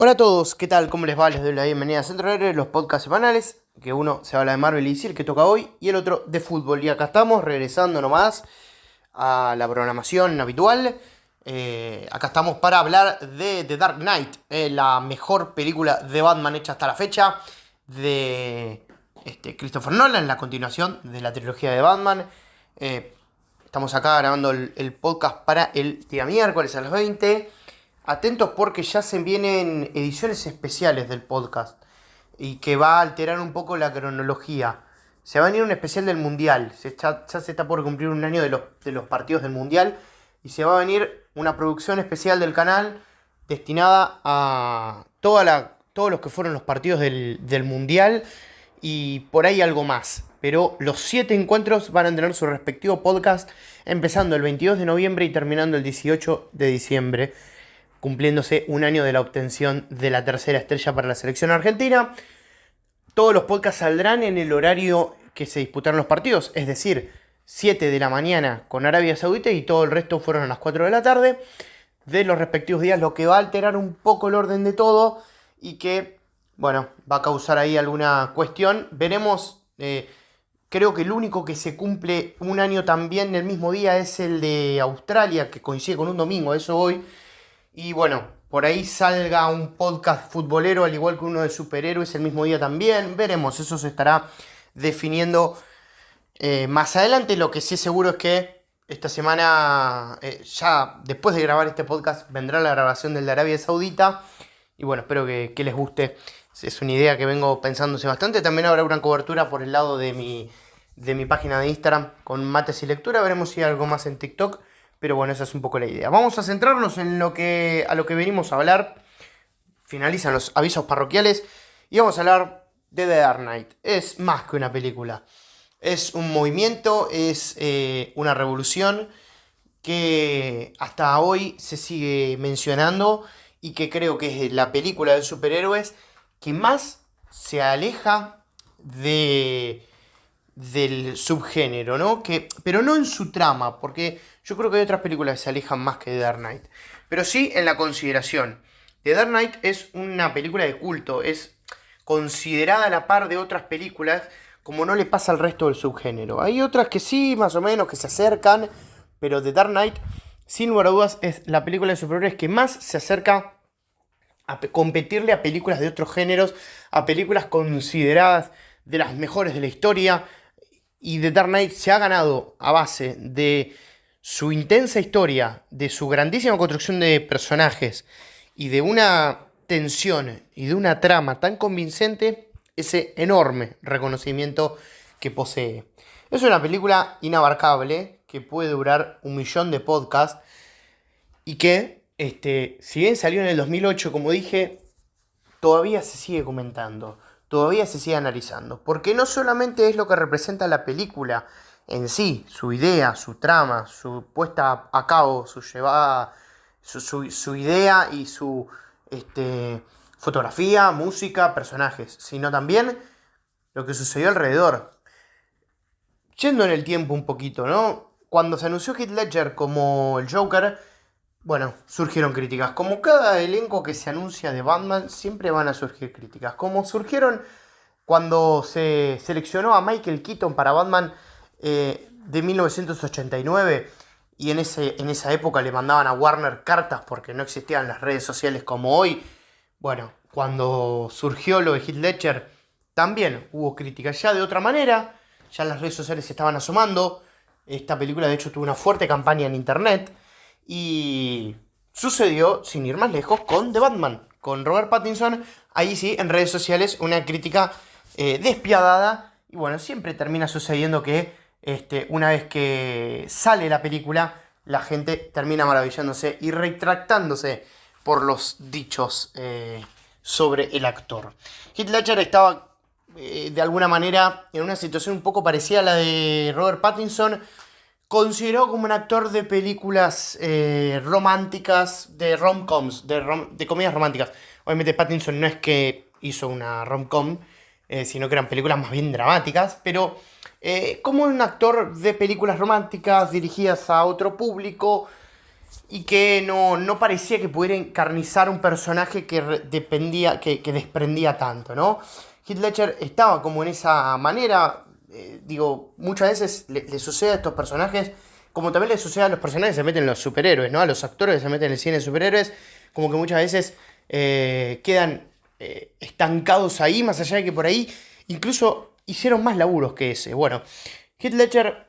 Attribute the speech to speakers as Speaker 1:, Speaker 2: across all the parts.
Speaker 1: Hola a todos, ¿qué tal? ¿Cómo les va? Les doy la bienvenida a Centro Aéreo, los podcasts semanales, que uno se habla de Marvel y DC, el que toca hoy, y el otro de fútbol. Y acá estamos, regresando nomás a la programación habitual. Acá estamos para hablar de The Dark Knight, la mejor película de Batman hecha hasta la fecha, de Christopher Nolan, la continuación de la trilogía de Batman. Eh, Estamos acá grabando el podcast para el día miércoles a las 20. Atentos porque ya se vienen ediciones especiales del podcast y que va a alterar un poco la cronología. Se va a venir un especial del Mundial. Ya se está por cumplir un año de los partidos del Mundial. Y se va a venir una producción especial del canal destinada a todos los que fueron los partidos del Mundial y por ahí algo más. Pero los 7 encuentros van a tener su respectivo podcast, empezando el 22 de noviembre y terminando el 18 de diciembre, cumpliéndose un año de la obtención de la tercera estrella para la selección argentina. Todos los podcasts saldrán en el horario que se disputaron los partidos, es decir, 7 de la mañana con Arabia Saudita y todo el resto fueron a las 4 de la tarde de los respectivos días, lo que va a alterar un poco el orden de todo y que, bueno, va a causar ahí alguna cuestión. Veremos, creo que el único que se cumple un año también el mismo día es el de Australia, que coincide con un domingo, eso hoy. Y bueno, por ahí salga un podcast futbolero al igual que uno de superhéroes el mismo día también. Veremos, eso se estará definiendo más adelante. Lo que sí es seguro es que esta semana, ya después de grabar este podcast, vendrá la grabación del de Arabia Saudita. Y bueno, espero que les guste. Es una idea que vengo pensándose bastante. También habrá una cobertura por el lado de mi página de Instagram con mates y lectura. Veremos si hay algo más en TikTok. Pero bueno, esa es un poco la idea. Vamos a centrarnos en a lo que venimos a hablar. Finalizan los avisos parroquiales y vamos a hablar de The Dark Knight. Es más que una película. Es un movimiento, es una revolución que hasta hoy se sigue mencionando y que creo que es la película de superhéroes que más se aleja del subgénero, ¿no? Pero no en su trama, porque yo creo que hay otras películas que se alejan más que The Dark Knight, pero sí en la consideración. The Dark Knight es una película de culto, es considerada a la par de otras películas, como no le pasa al resto del subgénero. Hay otras que sí, más o menos, que se acercan, pero The Dark Knight, sin lugar a dudas, es la película de superhéroes que más se acerca a competirle a películas de otros géneros, a películas consideradas de las mejores de la historia. Y The Dark Knight se ha ganado a base de su intensa historia, de su grandísima construcción de personajes y de una tensión y de una trama tan convincente, ese enorme reconocimiento que posee. Es una película inabarcable que puede durar 1.000.000 de podcasts y que, si bien salió en el 2008, como dije, todavía se sigue comentando, todavía se sigue analizando, porque no solamente es lo que representa la película en sí, su idea, su trama, su puesta a cabo, su llevada, su idea y su fotografía, música, personajes, sino también lo que sucedió alrededor. Yendo en el tiempo un poquito, ¿no? Cuando se anunció Heath Ledger como el Joker, bueno, surgieron críticas. Como cada elenco que se anuncia de Batman, siempre van a surgir críticas. Como surgieron cuando se seleccionó a Michael Keaton para Batman de 1989 y en esa época le mandaban a Warner cartas porque no existían las redes sociales como hoy. Bueno, cuando surgió lo de Heath Ledger, también hubo críticas ya de otra manera. Ya las redes sociales se estaban asomando. Esta película de hecho tuvo una fuerte campaña en internet. Y sucedió, sin ir más lejos, con The Batman, con Robert Pattinson. Ahí sí, en redes sociales, una crítica despiadada. Y bueno, siempre termina sucediendo que una vez que sale la película, la gente termina maravillándose y retractándose por los dichos sobre el actor. Heath Ledger estaba de alguna manera en una situación un poco parecida a la de Robert Pattinson, considerado como un actor de películas románticas, de rom-coms, de comedias románticas. Obviamente Pattinson no es que hizo una rom-com, sino que eran películas más bien dramáticas, pero como un actor de películas románticas dirigidas a otro público, y que no parecía que pudiera encarnizar un personaje que desprendía tanto, ¿no? Heath Ledger estaba como en esa manera, muchas veces le sucede a estos personajes, como también le sucede a los personajes que se meten en los superhéroes, ¿no? A los actores que se meten en el cine de superhéroes, como que muchas veces quedan estancados ahí, más allá de que por ahí incluso hicieron más laburos que ese. Bueno, Heath Ledger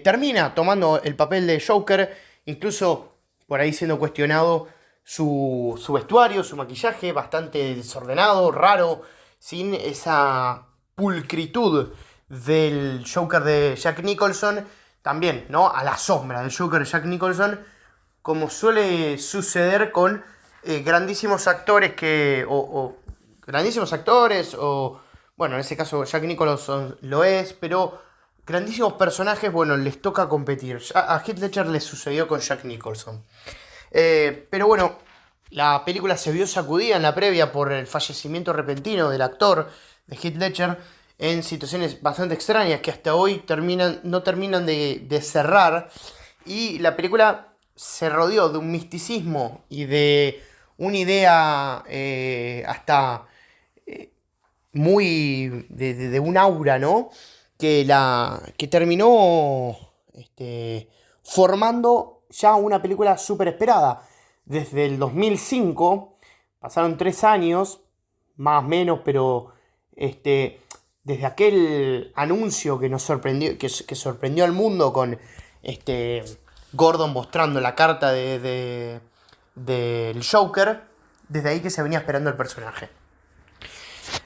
Speaker 1: termina tomando el papel de Joker, incluso por ahí siendo cuestionado su vestuario, su maquillaje, bastante desordenado, raro, sin esa pulcritud del Joker de Jack Nicholson, también, ¿no? A la sombra del Joker de Jack Nicholson, como suele suceder con grandísimos actores grandísimos actores, o bueno, en ese caso Jack Nicholson lo es, pero grandísimos personajes, bueno, les toca competir. A Heath Ledger le sucedió con Jack Nicholson. Pero bueno, la película se vio sacudida en la previa por el fallecimiento repentino del actor de Heath Ledger en situaciones bastante extrañas que hasta hoy no terminan de cerrar. Y la película se rodeó de un misticismo y de una idea hasta muy de un aura, ¿no? Que terminó formando ya una película súper esperada. Desde el 2005, pasaron 3 años, más o menos, pero desde aquel anuncio que nos sorprendió, que sorprendió al mundo con Gordon mostrando la carta del Joker, desde ahí que se venía esperando el personaje.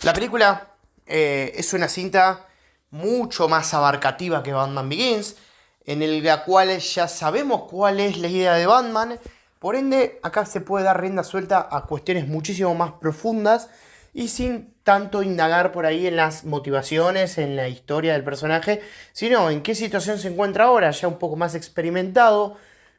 Speaker 1: La película es una cinta mucho más abarcativa que Batman Begins, en la cual ya sabemos cuál es la idea de Batman, por ende acá se puede dar rienda suelta a cuestiones muchísimo más profundas y sin tanto indagar por ahí en las motivaciones, en la historia del personaje, sino en qué situación se encuentra ahora, ya un poco más experimentado,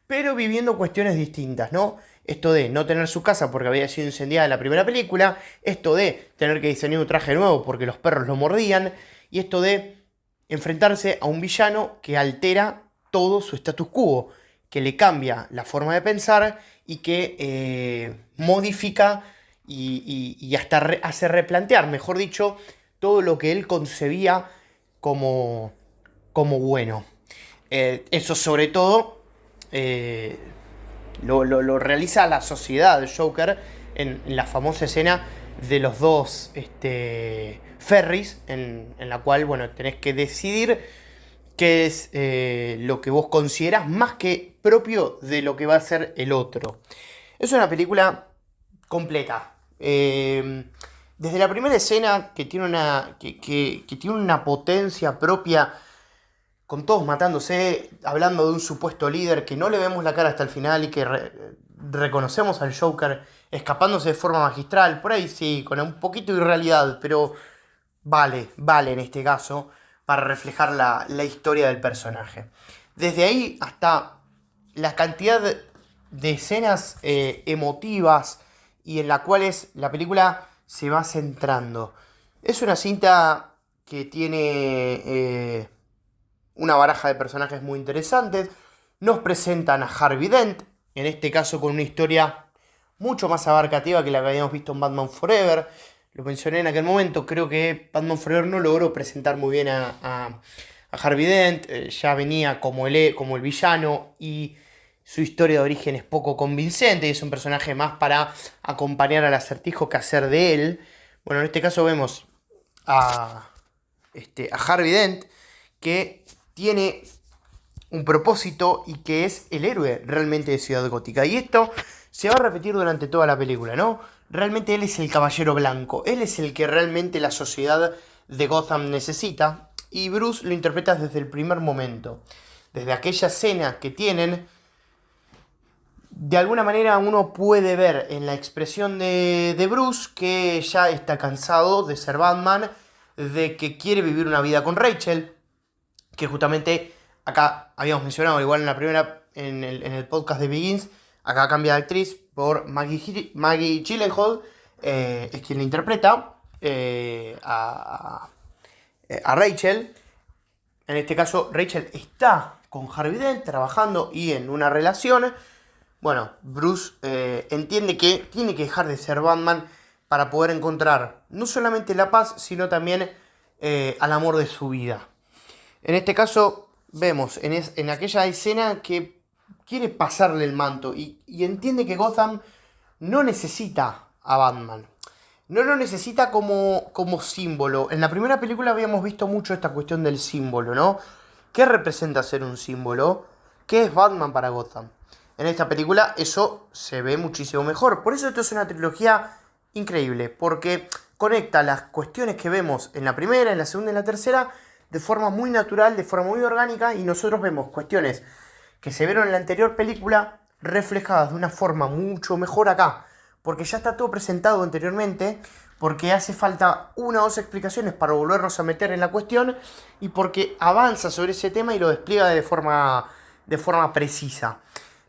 Speaker 1: pero viviendo cuestiones distintas, ¿no? Esto de no tener su casa porque había sido incendiada en la primera película, esto de tener que diseñar un traje nuevo porque los perros lo mordían, y esto de enfrentarse a un villano que altera todo su status quo, que le cambia la forma de pensar y que modifica y hasta hace replantear, mejor dicho, todo lo que él concebía como bueno. Eso sobre todo lo realiza la sociedad del Joker en la famosa escena de los dos ferries, en la cual, bueno, tenés que decidir qué es lo que vos considerás más que propio de lo que va a ser el otro. Es una película completa. Desde la primera escena, que tiene que tiene una potencia propia, con todos matándose, hablando de un supuesto líder que no le vemos la cara hasta el final y que reconocemos al Joker escapándose de forma magistral, por ahí sí, con un poquito de irrealidad, pero vale en este caso para reflejar la historia del personaje. Desde ahí hasta la cantidad de escenas emotivas y en las cuales la película se va centrando. Es una cinta que tiene una baraja de personajes muy interesantes. Nos presentan a Harvey Dent, en este caso con una historia mucho más abarcativa que la que habíamos visto en Batman Forever. Lo mencioné en aquel momento, creo que Batman Forever no logró presentar muy bien a Harvey Dent. Ya venía como el villano y su historia de origen es poco convincente y es un personaje más para acompañar al Acertijo que hacer de él. Bueno, en este caso vemos a Harvey Dent, que tiene un propósito y que es el héroe realmente de Ciudad Gótica. Y esto se va a repetir durante toda la película, ¿no? Realmente él es el caballero blanco, él es el que realmente la sociedad de Gotham necesita, y Bruce lo interpreta desde el primer momento. Desde aquella escena que tienen, de alguna manera uno puede ver en la expresión de Bruce que ya está cansado de ser Batman, de que quiere vivir una vida con Rachel, que justamente acá habíamos mencionado, igual en el podcast de Begins, acá cambia de actriz por Maggie Gyllenhaal, es quien la interpreta a Rachel. En este caso, Rachel está con Harvey Dent trabajando y en una relación, Bueno, Bruce entiende que tiene que dejar de ser Batman para poder encontrar no solamente la paz, sino también al amor de su vida. En este caso, vemos en aquella escena que quiere pasarle el manto y entiende que Gotham no necesita a Batman. No lo necesita como símbolo. En la primera película habíamos visto mucho esta cuestión del símbolo, ¿no? ¿Qué representa ser un símbolo? ¿Qué es Batman para Gotham? En esta película eso se ve muchísimo mejor. Por eso esto es una trilogía increíble, porque conecta las cuestiones que vemos en la primera, en la segunda y en la tercera de forma muy natural, de forma muy orgánica, y nosotros vemos cuestiones que se vieron en la anterior película reflejadas de una forma mucho mejor acá, porque ya está todo presentado anteriormente, porque hace falta una o dos explicaciones para volvernos a meter en la cuestión y porque avanza sobre ese tema y lo despliega de forma precisa.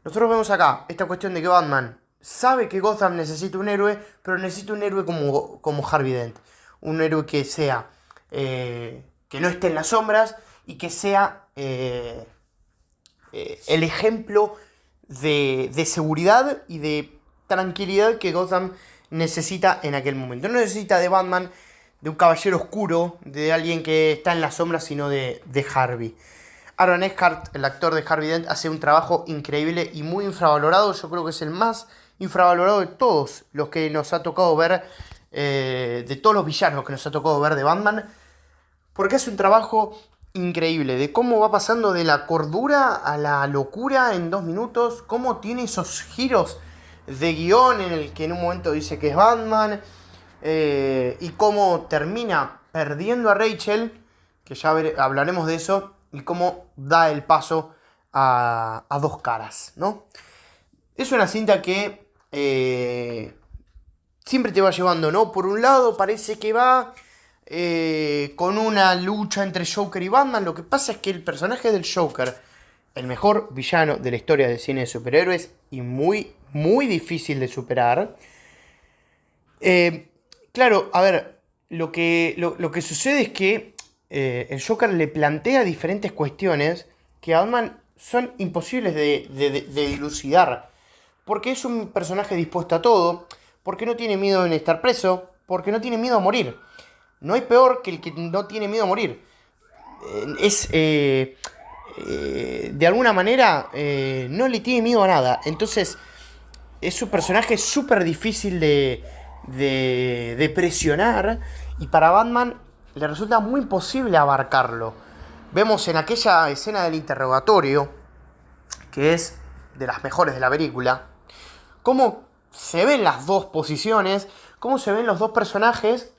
Speaker 1: Nosotros vemos acá esta cuestión de que Batman sabe que Gotham necesita un héroe, pero necesita un héroe como Harvey Dent. Un héroe que sea, que no esté en las sombras y que sea el ejemplo de seguridad y de tranquilidad que Gotham necesita en aquel momento. No necesita de Batman, de un caballero oscuro, de alguien que está en las sombras, sino de Harvey. Aaron Eckhart, el actor de Harvey Dent, hace un trabajo increíble y muy infravalorado. Yo creo que es el más infravalorado de todos los que nos ha tocado ver, de todos los villanos que nos ha tocado ver de Batman, porque hace un trabajo increíble de cómo va pasando de la cordura a la locura en 2 minutos, cómo tiene esos giros de guión en el que en un momento dice que es Batman, y cómo termina perdiendo a Rachel, que ya hablaremos de eso, y cómo da el paso a dos caras, ¿no? Es una cinta que siempre te va llevando, ¿no? Por un lado parece que va con una lucha entre Joker y Batman. Lo que pasa es que el personaje del Joker, el mejor villano de la historia del cine de superhéroes y muy, muy difícil de superar. Claro, a ver, lo que sucede es que el Joker le plantea diferentes cuestiones que a Batman son imposibles de dilucidar. Porque es un personaje dispuesto a todo, porque no tiene miedo en estar preso, porque no tiene miedo a morir. No hay peor que el que no tiene miedo a morir. De alguna manera, no le tiene miedo a nada. Entonces, es un personaje súper difícil de presionar. Y para Batman le resulta muy imposible abarcarlo. Vemos en aquella escena del interrogatorio, que es de las mejores de la película, cómo se ven las dos posiciones, cómo se ven los dos personajes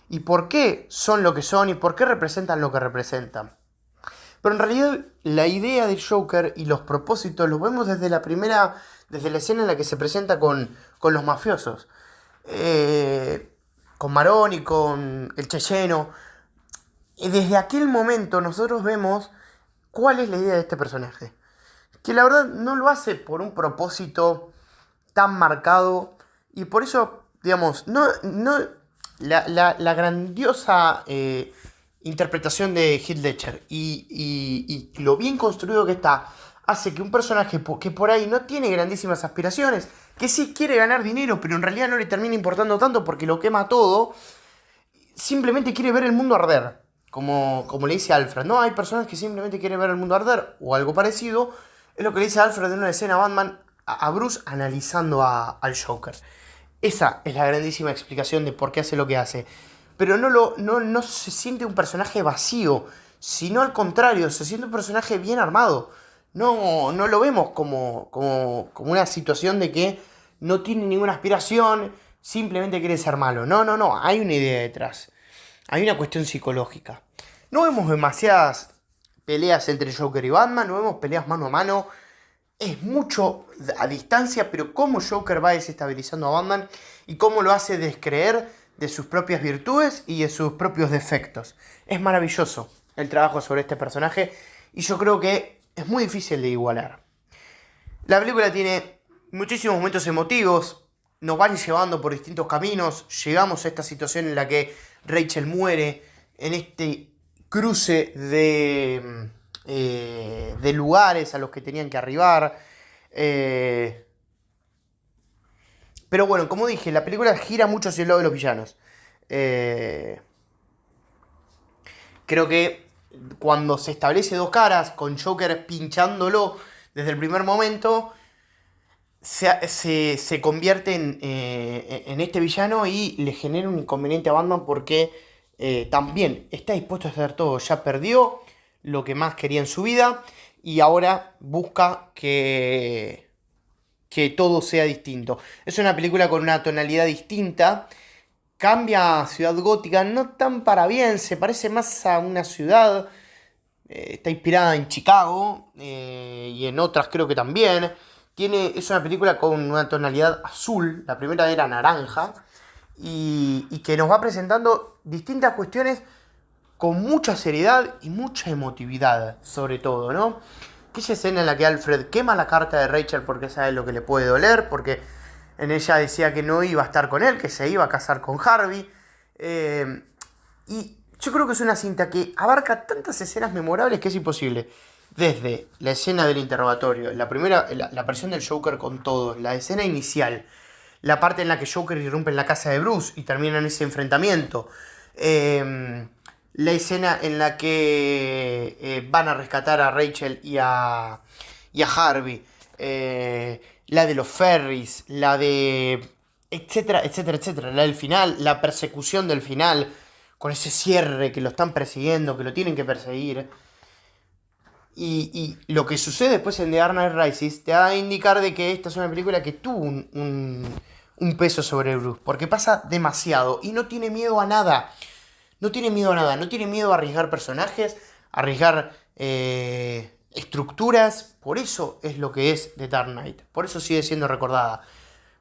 Speaker 1: y por qué son lo que son y por qué representan lo que representan. Pero en realidad la idea del Joker y los propósitos los vemos desde la escena en la que se presenta con los mafiosos. Con Marón y con el Cheyeno. Y desde aquel momento nosotros vemos cuál es la idea de este personaje. Que la verdad no lo hace por un propósito tan marcado. Y por eso, digamos, la grandiosa interpretación de Heath Ledger y lo bien construido que está hace que un personaje que por ahí no tiene grandísimas aspiraciones, que sí quiere ganar dinero, pero en realidad no le termina importando tanto porque lo quema todo, simplemente quiere ver el mundo arder. Como le dice Alfred, ¿no? Hay personas que simplemente quieren ver el mundo arder o algo parecido. Es lo que le dice Alfred en una escena Batman a Bruce analizando al Joker. Esa es la grandísima explicación de por qué hace lo que hace. Pero no se siente un personaje vacío, sino al contrario, se siente un personaje bien armado. No lo vemos como una situación de que no tiene ninguna aspiración, simplemente quiere ser malo. No, hay una idea detrás. Hay una cuestión psicológica. No vemos demasiadas peleas entre Joker y Batman, no vemos peleas mano a mano. Es mucho a distancia, pero cómo Joker va desestabilizando a Batman y cómo lo hace descreer de sus propias virtudes y de sus propios defectos. Es maravilloso el trabajo sobre este personaje y yo creo que es muy difícil de igualar. La película tiene muchísimos momentos emotivos, nos van llevando por distintos caminos, llegamos a esta situación en la que Rachel muere, en este cruce de lugares a los que tenían que arribar. Pero bueno, como dije, la película gira mucho hacia el lado de los villanos. Eh, Creo que cuando se establece dos caras, con Joker pinchándolo desde el primer momento, se convierte en este villano y le genera un inconveniente a Batman porque también está dispuesto a hacer todo. Ya perdió lo que más quería en su vida y ahora busca que todo sea distinto. Es una película con una tonalidad distinta. Cambia a Ciudad Gótica, no tan para bien, se parece más a una ciudad. Está inspirada en Chicago y en otras creo que también. Es una película con una tonalidad azul, la primera era naranja, y que nos va presentando distintas cuestiones con mucha seriedad y mucha emotividad, sobre todo, ¿no? Aquella escena en la que Alfred quema la carta de Rachel porque sabe lo que le puede doler, porque en ella decía que no iba a estar con él, que se iba a casar con Harvey. Y yo creo que es una cinta que abarca tantas escenas memorables que es imposible. Desde la escena del interrogatorio, la aparición del Joker con todos, la escena inicial, la parte en la que Joker irrumpe en la casa de Bruce y termina en ese enfrentamiento, la escena en la que van a rescatar a Rachel y a Harvey, la de los ferries, la de etcétera, etcétera, etcétera, la del final, la persecución del final, con ese cierre que lo están persiguiendo, que lo tienen que perseguir. Y lo que sucede después en The Dark Knight Rises te va a indicar de que esta es una película que tuvo un peso sobre Bruce, porque pasa demasiado y no tiene miedo a nada. No tiene miedo a nada, no tiene miedo a arriesgar personajes, a arriesgar estructuras. Por eso es lo que es The Dark Knight. Por eso sigue siendo recordada.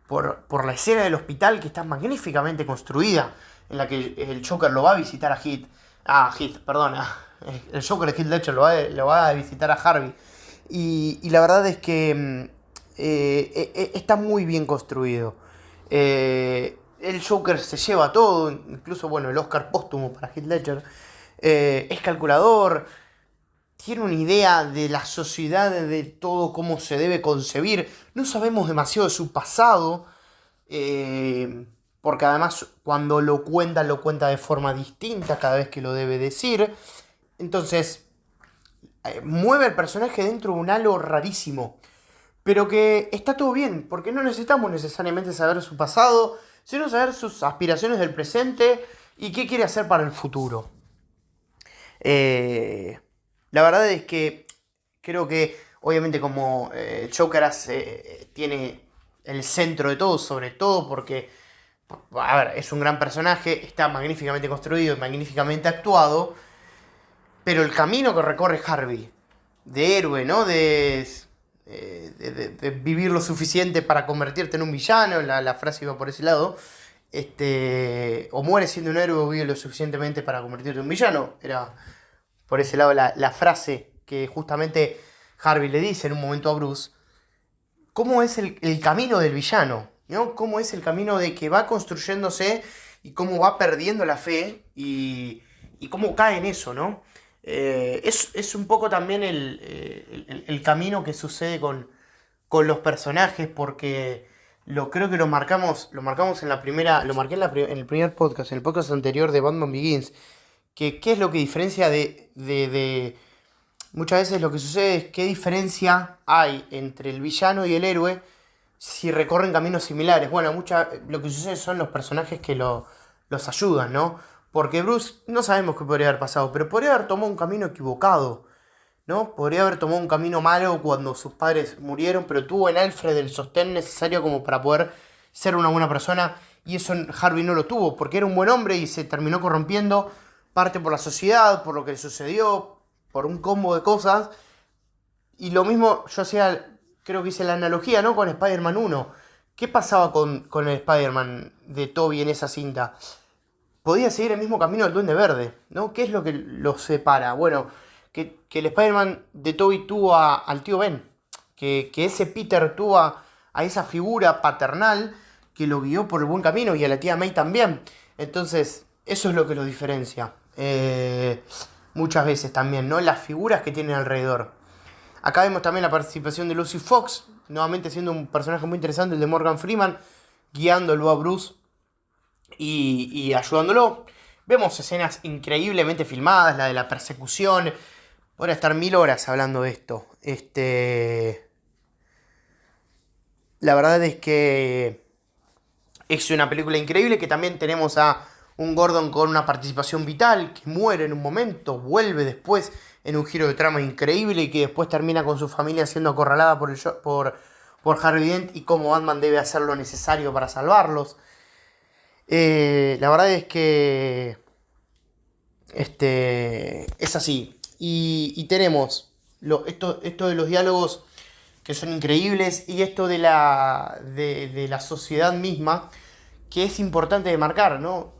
Speaker 1: Por la escena del hospital que está magníficamente construida, en la que el Joker lo va a visitar a Heath. Perdón. El Joker de Heath Ledger lo va a visitar a Harvey. Y la verdad es que está muy bien construido. El Joker se lleva todo, incluso bueno, el Oscar póstumo para Heath Ledger. Es calculador, tiene una idea de la sociedad, de todo cómo se debe concebir. No sabemos demasiado de su pasado, porque además cuando lo cuenta de forma distinta cada vez que lo debe decir. Entonces, mueve el personaje dentro de un halo rarísimo, pero que está todo bien, porque no necesitamos necesariamente saber su pasado, sino saber sus aspiraciones del presente y qué quiere hacer para el futuro. La verdad es que creo que, obviamente, como Joker tiene el centro de todo, sobre todo porque, a ver, es un gran personaje, está magníficamente construido y magníficamente actuado, pero el camino que recorre Harvey, de héroe, ¿no? De vivir lo suficiente para convertirte en un villano, la frase iba por ese lado. O mueres siendo un héroe o vive lo suficientemente para convertirte en un villano. Era por ese lado la frase que justamente Harvey le dice en un momento a Bruce. ¿Cómo es el camino del villano? ¿No? ¿Cómo es el camino de que va construyéndose y cómo va perdiendo la fe y cómo cae en eso, ¿no? Es un poco también el camino que sucede con los personajes, porque creo que lo marcamos en la primera, lo marqué en el primer podcast, en el podcast anterior de Batman Begins, que qué es lo que diferencia de muchas veces lo que sucede es qué diferencia hay entre el villano y el héroe si recorren caminos similares. Bueno, lo que sucede son los personajes que los ayudan, ¿no? Porque Bruce no sabemos qué podría haber pasado, pero podría haber tomado un camino equivocado, ¿no? Podría haber tomado un camino malo cuando sus padres murieron, pero tuvo en Alfred el sostén necesario como para poder ser una buena persona, y eso Harvey no lo tuvo, porque era un buen hombre y se terminó corrompiendo, parte por la sociedad, por lo que le sucedió, por un combo de cosas. Y lo mismo creo que hice la analogía, ¿no? Con Spider-Man 1. ¿Qué pasaba con el Spider-Man de Tobey en esa cinta? Podía seguir el mismo camino del Duende Verde, ¿no? ¿Qué es lo que los separa? Bueno, que el Spider-Man de Tobey tuvo al tío Ben, que ese Peter tuvo a esa figura paternal que lo guió por el buen camino, y a la tía May también. Entonces, eso es lo que los diferencia. Muchas veces también, ¿no? Las figuras que tienen alrededor. Acá vemos también la participación de Lucy Fox, nuevamente siendo un personaje muy interesante, el de Morgan Freeman, guiándolo a Bruce y ayudándolo. Vemos escenas increíblemente filmadas, la de la persecución. Podría estar 1000 horas hablando de esto. La verdad es que es una película increíble, que también tenemos a un Gordon con una participación vital, que muere en un momento, vuelve después en un giro de trama increíble y que después termina con su familia siendo acorralada por Harvey Dent y cómo Batman debe hacer lo necesario para salvarlos. La verdad es que es así. Y tenemos esto de los diálogos que son increíbles y esto de la sociedad misma, que es importante de marcar, ¿no?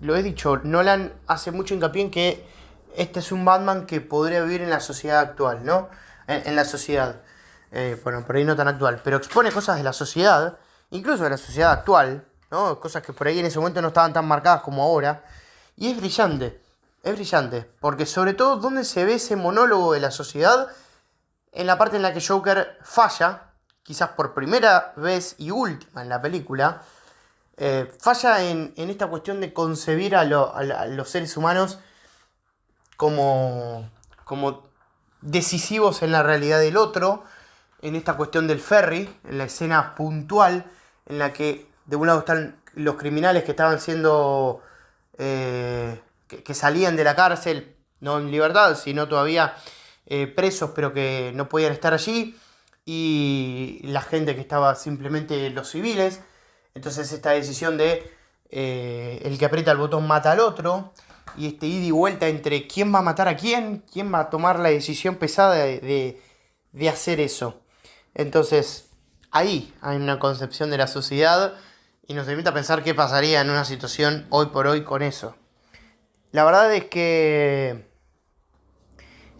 Speaker 1: Lo he dicho, Nolan hace mucho hincapié en que este es un Batman que podría vivir en la sociedad actual, ¿no? En la sociedad. Bueno, por ahí no tan actual, pero expone cosas de la sociedad, incluso de la sociedad actual, ¿no? Cosas que por ahí en ese momento no estaban tan marcadas como ahora. Y es brillante, porque sobre todo donde se ve ese monólogo de la sociedad, en la parte en la que Joker falla, quizás por primera vez y última en la película, falla en esta cuestión de concebir a los seres humanos como decisivos en la realidad del otro, en esta cuestión del ferry, en la escena puntual, en la que de un lado están los criminales que estaban siendo, que salían de la cárcel, no en libertad, sino todavía presos, pero que no podían estar allí, y la gente que estaba simplemente los civiles. Entonces esta decisión de el que aprieta el botón mata al otro, y este ida y vuelta entre quién va a matar a quién va a tomar la decisión pesada de hacer eso. Entonces ahí hay una concepción de la sociedad y nos invita a pensar qué pasaría en una situación hoy por hoy con eso. La verdad es que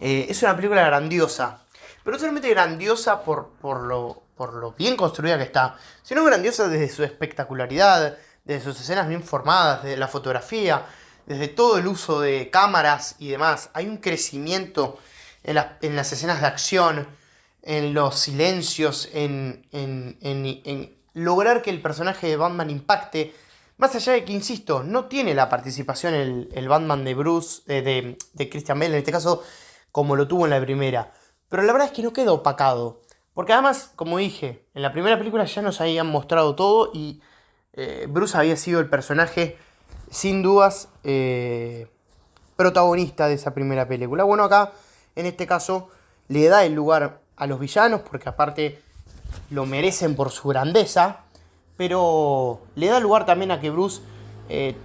Speaker 1: es una película grandiosa, pero no solamente grandiosa por lo bien construida que está, sino grandiosa desde su espectacularidad, desde sus escenas bien formadas, desde la fotografía, desde todo el uso de cámaras y demás. Hay un crecimiento en las escenas de acción, en los silencios, en lograr que el personaje de Batman impacte. Más allá de que, insisto, no tiene la participación el Batman de Bruce, de Christian Bale en este caso, como lo tuvo en la primera. Pero la verdad es que no queda opacado. Porque además, como dije, en la primera película ya nos habían mostrado todo y Bruce había sido el personaje, sin dudas, protagonista de esa primera película. Bueno, acá, en este caso, le da el lugar a los villanos, porque aparte lo merecen por su grandeza, pero le da lugar también a que Bruce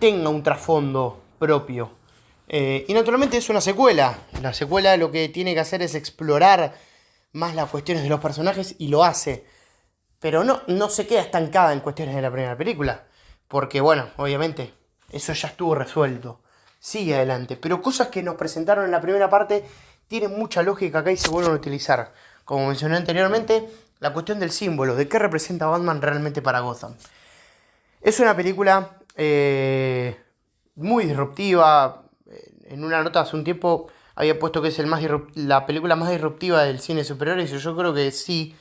Speaker 1: tenga un trasfondo propio. Y naturalmente es una secuela. La secuela lo que tiene que hacer es explorar más las cuestiones de los personajes y lo hace. Pero no se queda estancada en cuestiones de la primera película. Porque bueno, obviamente, eso ya estuvo resuelto. Sigue adelante. Pero cosas que nos presentaron en la primera parte tienen mucha lógica acá y se vuelven a utilizar. Como mencioné anteriormente, la cuestión del símbolo, de qué representa Batman realmente para Gotham. Es una película muy disruptiva. En una nota hace un tiempo había puesto que es la película más disruptiva del cine de superhéroes, y yo creo que sí,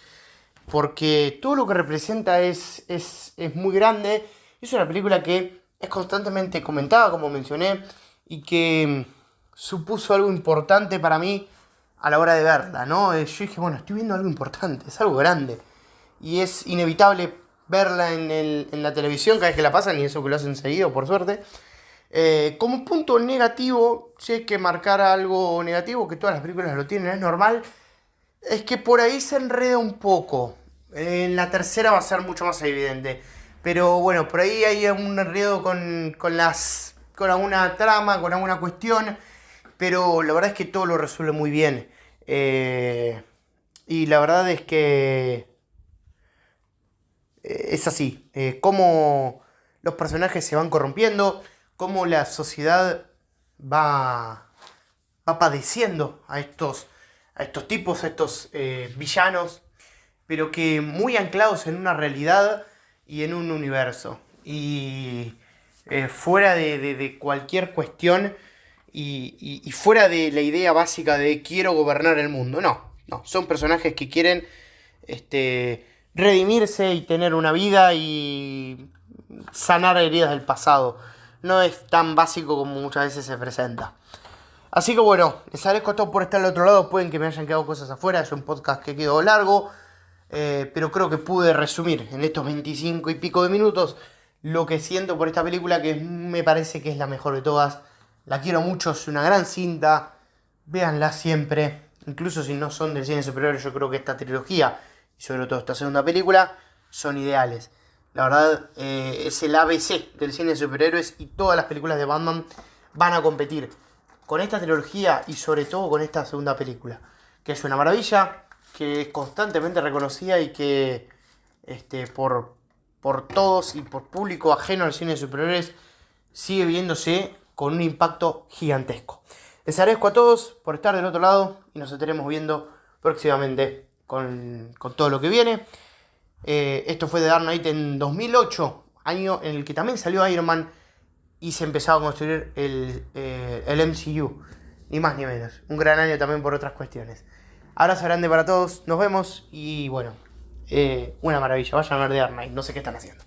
Speaker 1: porque todo lo que representa es muy grande. Es una película que es constantemente comentada, como mencioné, y que supuso algo importante para mí a la hora de verla, ¿no? Yo dije, bueno, estoy viendo algo importante, es algo grande, y es inevitable verla en la televisión cada vez que la pasan, y eso que lo hacen seguido, por suerte. Como punto negativo, si hay que marcar algo negativo, que todas las películas lo tienen, es normal, es que por ahí se enreda un poco. En la tercera va a ser mucho más evidente. Pero bueno, por ahí hay un enredo con alguna trama, con alguna cuestión. Pero la verdad es que todo lo resuelve muy bien. Y la verdad es que es así. Cómo los personajes se van corrompiendo, cómo la sociedad va padeciendo a estos tipos, a estos villanos, pero que muy anclados en una realidad y en un universo. Y fuera de cualquier cuestión y fuera de la idea básica de quiero gobernar el mundo. No, son personajes que quieren redimirse y tener una vida y sanar heridas del pasado. No es tan básico como muchas veces se presenta. Así que bueno, les agradezco a todos por estar al otro lado. Pueden que me hayan quedado cosas afuera. Es un podcast que quedó largo. Pero creo que pude resumir en estos 25 y pico de minutos lo que siento por esta película, que me parece que es la mejor de todas. La quiero mucho, es una gran cinta. Véanla siempre. Incluso si no son del cine superior, yo creo que esta trilogía y sobre todo esta segunda película son ideales. La verdad, es el ABC del cine de superhéroes y todas las películas de Batman van a competir con esta trilogía y sobre todo con esta segunda película, que es una maravilla, que es constantemente reconocida y que por todos y por público ajeno al cine de superhéroes sigue viéndose con un impacto gigantesco. Les agradezco a todos por estar del otro lado y nos estaremos viendo próximamente con todo lo que viene. Esto fue The Dark Knight en 2008, año en el que también salió Iron Man y se empezaba a construir el MCU, ni más ni menos. Un gran año también por otras cuestiones. Abrazo grande para todos, nos vemos y bueno, una maravilla. Vayan a ver The Dark Knight, no sé qué están haciendo.